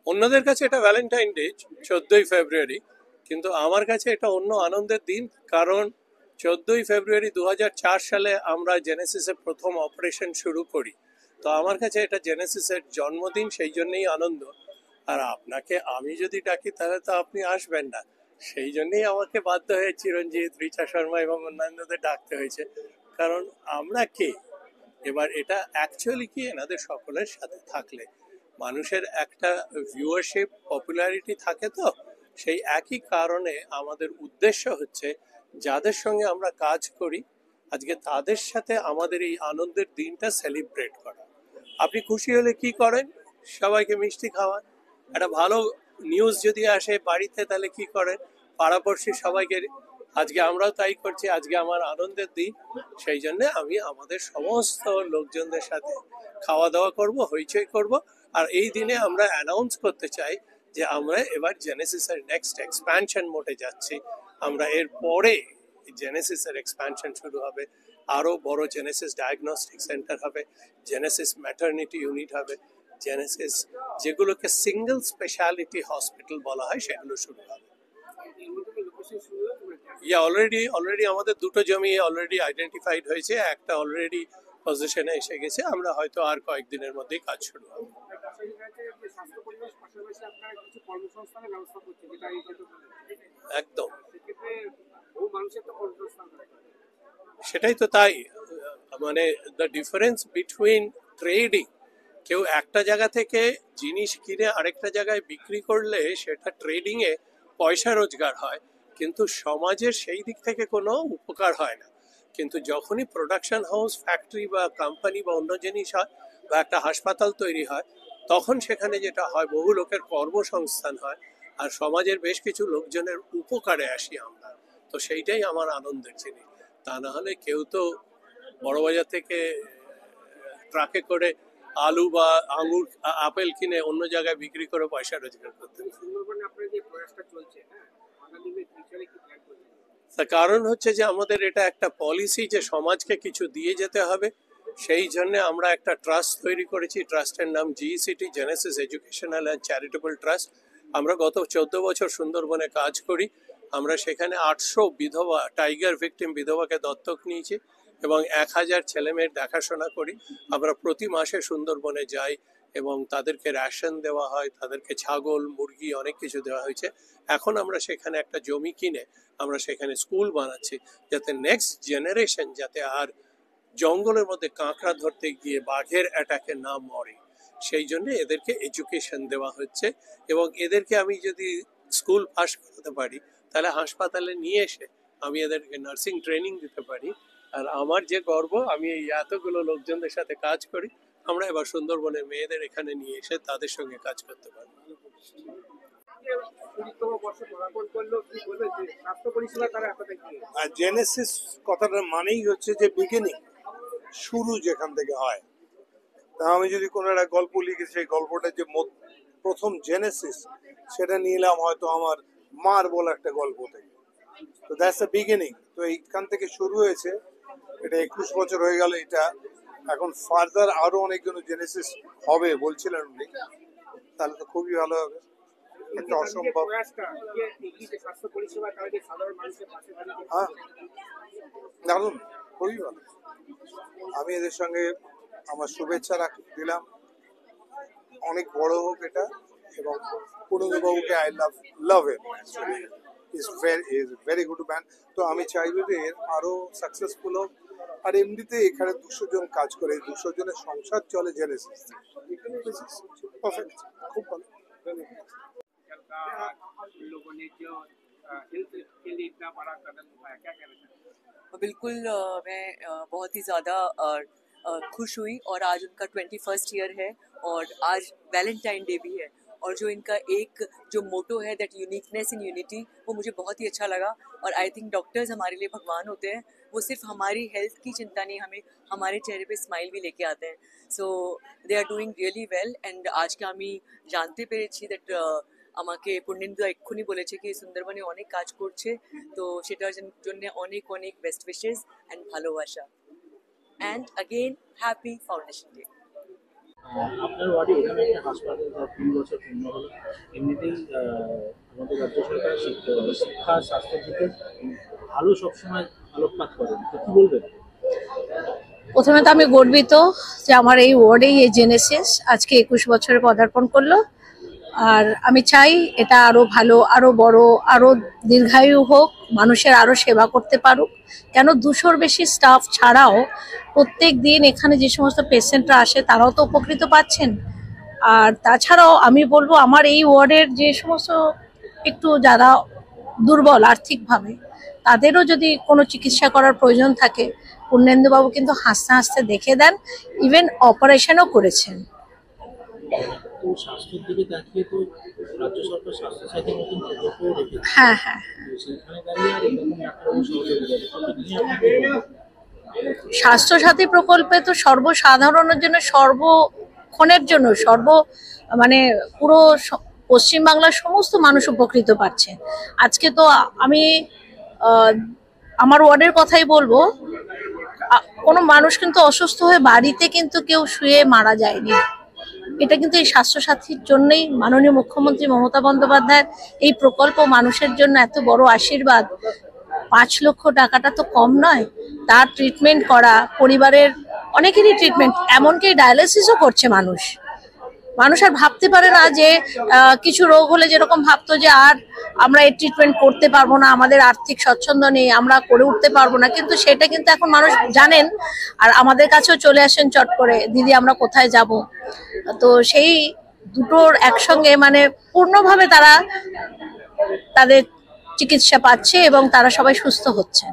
অন্যদের কাছে এটা ভ্যালেন্টাইন ডে 14ই ফেব্রুয়ারি, কিন্তু আমার কাছে এটা অন্য আনন্দের দিন। কারণ 14ই ফেব্রুয়ারি 2004 সালে আমরা জেনেসিসের প্রথম অপারেশন শুরু করি। তো আমার কাছে এটা জেনেসিসের জন্মদিন, সেই জন্যই আনন্দ। আর আপনাকে আমি যদি ডাকি তাহলে তো আপনি আসবেন না, সেই জন্যই আমাকে বাধ্য হয়ে চিরঞ্জিত, রিচা শর্মা এবং অন্যান্যদের ডাকতে হয়েছে। কারণ আমরা কে, এবার এটা অ্যাকচুয়ালি কি, এনাদের সকলের সাথে থাকলে মানুষের একটা ভিউয়ারশিপ, পপুলারিটি থাকে। তো সেই একই কারণে আমাদের উদ্দেশ্য হচ্ছে যাদের সঙ্গে আমরা কাজ করি আজকে তাদের সাথে আমাদের এই আনন্দের দিনটা সেলিব্রেট করা। আপনি খুশি হলে কি করেন? সবাইকে মিষ্টি খাওয়ান। একটা ভালো নিউজ যদি আসে বাড়িতে তাহলে কি করেন? পাড়াপড়শি সবাইকে। আজকে আমরাও তাই করছি, আজকে আমার আনন্দের দিন, সেই জন্য আমি আমাদের সমস্ত লোকজনদের সাথে খাওয়া দাওয়া করব, হইচই করব। আর এই দিনে আমরা অ্যানাউন্স করতে চাই যে আমরা এবার জেনেসিসের নেক্সট এক্সপ্যানশন মোডে যাচ্ছি। আমরা এর পরে জেনেসিসের এক্সপ্যানশন শুরু হবে, আরো বড় জেনেসিস ডায়াগনস্টিক সেন্টার হবে, জেনেসিস ম্যাটারনিটি ইউনিট হবে, জেনেসিস যেগুলোকে সিঙ্গেল স্পেশালিটি হসপিটাল বলা হয় সেগুলো শুরু হবে। অলরেডি আমাদের দুটো জমি অলরেডি আইডেন্টিফাইড হয়েছে, একটা অলরেডি পজিশনে এসে গেছে। আমরা হয়তো আর কয়েকদিনের মধ্যেই কাজ শুরু হবে। একদম, সেটাই তো। তাই মানে দ্য ডিফারেন্স বিটুইন ট্রেডিং, কেউ একটা জায়গা থেকে জিনিস কিনে আরেকটা জায়গায় বিক্রি করলে সেটা ট্রেডিং এ পয়সা রোজগার হয়, কিন্তু সমাজের সেই দিক থেকে কোনো উপকার হয় না। কিন্তু যখনই প্রোডাকশন হাউস, ফ্যাক্টরি বা কোম্পানি বা অন্য জিনিস হয় বা একটা হাসপাতাল তৈরি হয়, তখন সেখানে যেটা হয় বহু লোকের কর্মসংস্থান হয় আর সমাজের বেশ কিছু লোকজনের উপকারে আসি আমরা। তো সেইটাই আমার আনন্দের জিনিস। তা না হলে কেউ তো বড়বাজার থেকে ট্রাকে করে আলু বা আঙুর, আপেল কিনে অন্য জায়গায় বিক্রি করে পয়সা রোজগার করতে। তার কারণ হচ্ছে যে আমাদের এটা একটা পলিসি যে সমাজকে কিছু দিয়ে যেতে হবে। সেই জন্য আমরা একটা ট্রাস্ট তৈরি করেছি। ট্রাস্টের নাম GECT, Genesis Educational and Charitable Trust. আমরা গত 14 বছর সুন্দরবনে কাজ করি। আমরা সেখানে 800 বিধবা, টাইগার ভিকটিম বিধবাকে দত্তক নিয়েছি এবং 1000 ছেলেমেয়ের দেখাশোনা করি। আমরা প্রতি মাসে সুন্দরবনে যাই এবং তাদেরকে রেশন দেওয়া হয়, তাদেরকে ছাগল, মুরগি অনেক কিছু দেওয়া হয়েছে। এখন আমরা সেখানে একটা জমি কিনে আমরা সেখানে স্কুল বানাচ্ছি, যাতে নেক্সট জেনারেশন যাতে আর জঙ্গলের মধ্যে কাঁকড়া ধরতে গিয়ে বাঘের অ্যাটাকে না মরে, সেই জন্য এদেরকে এডুকেশন দেওয়া হচ্ছে। এবং এদেরকে আমি যদি স্কুল পাস করাতে পারি তাহলে হাসপাতালে নিয়ে এসে আমি এদেরকে নার্সিং ট্রেনিং দিতে পারি। আর আমার যে গর্ব, আমি এই এতগুলো লোকজনদের সাথে কাজ করি, আমরা এবার সুন্দরবনের মেয়েদের এখানে নিয়ে এসে তাদের সঙ্গে কাজ করতে পারবো। জেনেসিস কথাটার মানেই হচ্ছে যে বিগিনিং, শুরু যেখান থেকে হয়। তা আমি যদি কোনো একটা গল্প লিখি, সেই গল্পটা যে প্রথম জেনেসিস, সেটা নিলাম হয়তো আমার মার বলা একটা গল্প থেকে। তো দ্যাটস দ্য বিগিনিং। তো এইখান থেকে শুরু হয়েছে, এটা 21 বছর হয়ে গেল। এটা এখন ফার্দার আরো অনেকজন জেনেসিস হবে বলছিলেন উনি, তাহলে তো খুবই ভালো হবে। একটা অসম্ভব, হ্যাঁ দারুণ, খুবই ভালো। আমি এদের সঙ্গে আমার শুভেচ্ছা দিলাম, অনেক বড় হোক এটা। এবং পুরন্দরবাবুকে I love him, is very good man. তো আমি চাইবো যে এর আরো সাকসেসফুল হোক। আর এমনিতে এখানে 200 জন কাজ করে, 200 জনের সংসার চলে জেনেসিস। পারফেক্ট, খুব ভালো। बिल्कुल मैं बहुत ही ज़्यादा खुश हुई और आज उनका 21st ईयर है और आज वैलेंटाइन डे भी है और जो इनका एक जो मोटो है दैट यूनिकनेस इन यूनिटी, वो मुझे बहुत ही अच्छा लगा। और आई थिंक डॉक्टर्स हमारे लिए भगवान होते हैं, वो सिर्फ हमारी हेल्थ की चिंता नहीं, हमें हमारे चेहरे पे स्माइल भी लेके आते हैं। So they are doing really well and আজকে আমি জানতে পেরেছি দ্যাট আমাকে পূর্ণেন্দু এক্ষুনি বলেছে কি সুন্দরবনে অনেক কাজ করছে, তো সেটার জন্য অনেক অনেক বেস্ট উইশেস অ্যান্ড ভালোবাসা and again happy foundation day. আপনার ওয়ার্ডে এখানে একটা হাসপাতাল যা 2 বছর পূর্ণ হলো, এমনিতেই আমাদের রাজ্য সরকার শিক্ষা স্বাস্থ্যের দিকে ভালো সবসময় আলোকপাত করেন, তো কি বলবেন? প্রথমে তো আমি গর্বিত যে আমার এই ওয়ার্ডেই এই জেনেসিস আজকে 21 বছরে পদার্পণ করলো। আর আমি চাই এটা আরো ভালো, আরো বড়, আরো দীর্ঘায়ু হোক, মানুষের আরো সেবা করতে পারুক। কেন 200-র বেশি স্টাফ ছাড়াও প্রত্যেক দিন এখানে যে সমস্ত পেশেন্টরা আসে তারাও তো উপকৃত পাচ্ছেন। আর তাছাড়াও আমি বলবো আমার এই ওয়ার্ডের যে সমস্ত একটু যারা দুর্বল আর্থিকভাবে, তাদেরও যদি কোনো চিকিৎসা করার প্রয়োজন থাকে, পূর্ণেন্দুবাবু কিন্তু হাসতে হাসতে দেখে দেন, ইভেন অপারেশনও করেছেন। তো স্বাস্থ্যের দিকে তাকিয়ে তো রাজ্য সরকার স্বাস্থ্যসাথীর মতন প্রকল্পও রেখেছে, হ্যাঁ হ্যাঁ, সেখানে দাঁড়িয়ে আর এরকম ডাক্তারবাবু সহযোগিতা নিয়ে আপনি কি বলবেন? স্বাস্থ্যসাথী প্রকল্পে তো সর্বসাধারণের জন্য, সর্বক্ষণের জন্য, মানে পুরো পশ্চিমবাংলার সমস্ত মানুষ উপকৃত পাচ্ছে। আজকে তো আমি আমার ওয়ার্ডের কথাই বলবো, কোনো মানুষ কিন্তু অসুস্থ হয়ে বাড়িতে কিন্তু কেউ শুয়ে মারা যায়নি। এটা কিন্তু এই স্বাস্থ্যসাথীর জন্যই মাননীয় মুখ্যমন্ত্রী মমতা বন্দ্যোপাধ্যায়ের এই প্রকল্প মানুষের জন্য এত বড় আশীর্বাদ। 5 লক্ষ টাকাটা তো কম নয়। তার ট্রিটমেন্ট করা, পরিবারের অনেকেরই ট্রিটমেন্ট, এমনকি ডায়ালিসিসও করছে মানুষ। মানুষ আর ভাবতে পারে না যে কিছু রোগ হলে যেরকম ভাবতো যে আর আমরা এই ট্রিটমেন্ট করতে পারবো না, আমাদের আর্থিক স্বচ্ছন্দ নেই, আমরা করে উঠতে পারবো না, কিন্তু সেটা কিন্তু এখন মানুষ জানেন। আর আমাদের কাছেও চলে আসেন চট করে, দিদি আমরা কোথায় যাব। তো সেই দুটোর একসঙ্গে মানে পূর্ণভাবে তারা তাদের চিকিৎসা পাচ্ছে এবং তারা সবাই সুস্থ হচ্ছেন।